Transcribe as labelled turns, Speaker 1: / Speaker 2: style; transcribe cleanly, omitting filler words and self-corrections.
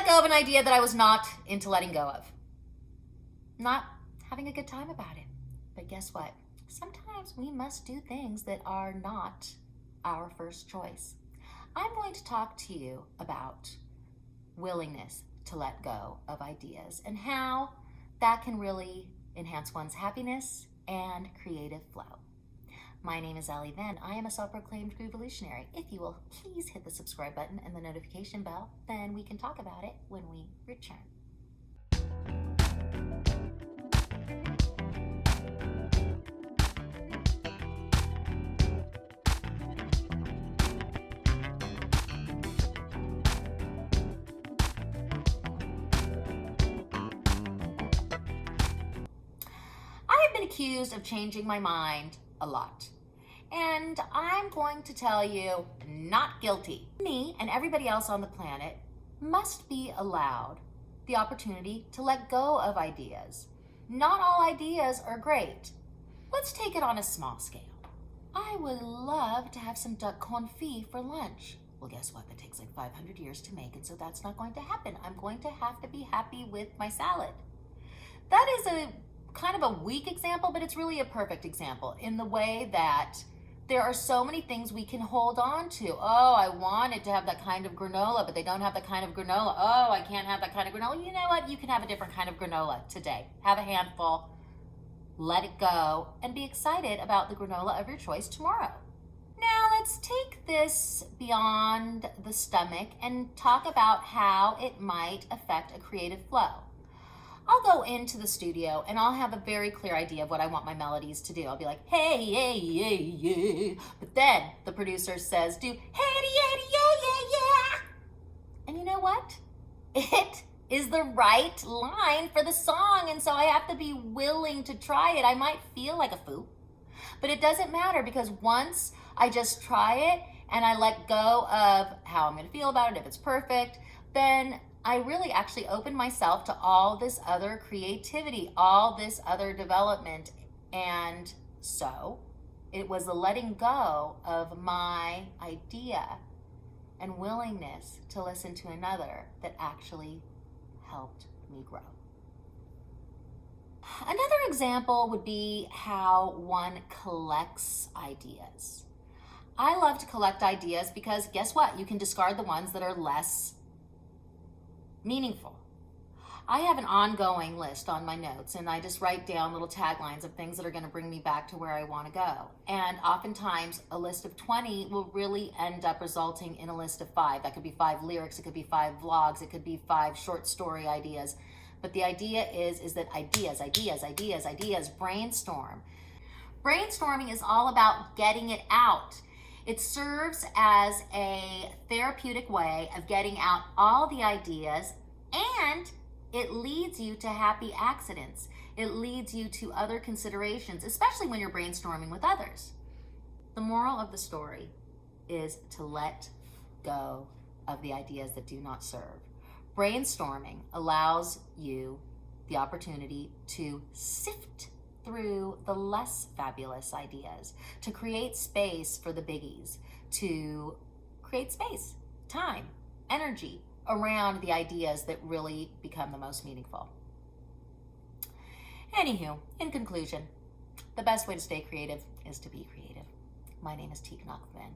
Speaker 1: let go of an idea that I was not into letting go of. Not having a good time about it. But guess what? Sometimes we must do things that are not our first choice. I'm going to talk to you about willingness to let go of ideas and how that can really enhance one's happiness and creative flow. My name is Ellie Venn. I am a self-proclaimed Groovalutionary. If you will please hit the subscribe button and the notification bell, then we can talk about it when we return. I have been accused of changing my mind a lot. And I'm going to tell you, not guilty. Me and everybody else on the planet must be allowed the opportunity to let go of ideas. Not all ideas are great. Let's take it on a small scale. I would love to have some duck confit for lunch. Well, guess what? That takes like 500 years to make, and so that's not going to happen. I'm going to have to be happy with my salad. That is a kind of a weak example, but it's really a perfect example in the way that there are so many things we can hold on to. Oh, I wanted to have that kind of granola, but they don't have that kind of granola. Oh, I can't have that kind of granola. You know what? You can have a different kind of granola today. Have a handful, let it go, and be excited about the granola of your choice tomorrow. Now let's take this beyond the stomach and talk about how it might affect a creative flow. I'll go into the studio and I'll have a very clear idea of what I want my melodies to do. I'll be like, hey, yeah, yeah, yeah. But then the producer says, do, hey, yeah, yeah, yeah, yeah. And you know what? It is the right line for the song. And so I have to be willing to try it. I might feel like a fool, but it doesn't matter, because once I just try it and I let go of how I'm going to feel about it, if it's perfect, then I really actually opened myself to all this other creativity, all this other development. And so it was the letting go of my idea and willingness to listen to another that actually helped me grow. Another example would be how one collects ideas. I love to collect ideas because guess what? You can discard the ones that are less meaningful. I have an ongoing list on my notes, and I just write down little taglines of things that are going to bring me back to where I want to go. And oftentimes a list of 20 will really end up resulting in a list of 5. That could be 5 lyrics, it could be 5 vlogs, it could be 5 short story ideas. But the idea is that ideas, brainstorm. Brainstorming is all about getting it out. It serves as a therapeutic way of getting out all the ideas, and it leads you to happy accidents. It leads you to other considerations, especially when you're brainstorming with others. The moral of the story is to let go of the ideas that do not serve. Brainstorming allows you the opportunity to sift through the less fabulous ideas, to create space for the biggies, to create space, time, energy around the ideas that really become the most meaningful. Anywho, in conclusion, the best way to stay creative is to be creative. My name is Teek Knockman.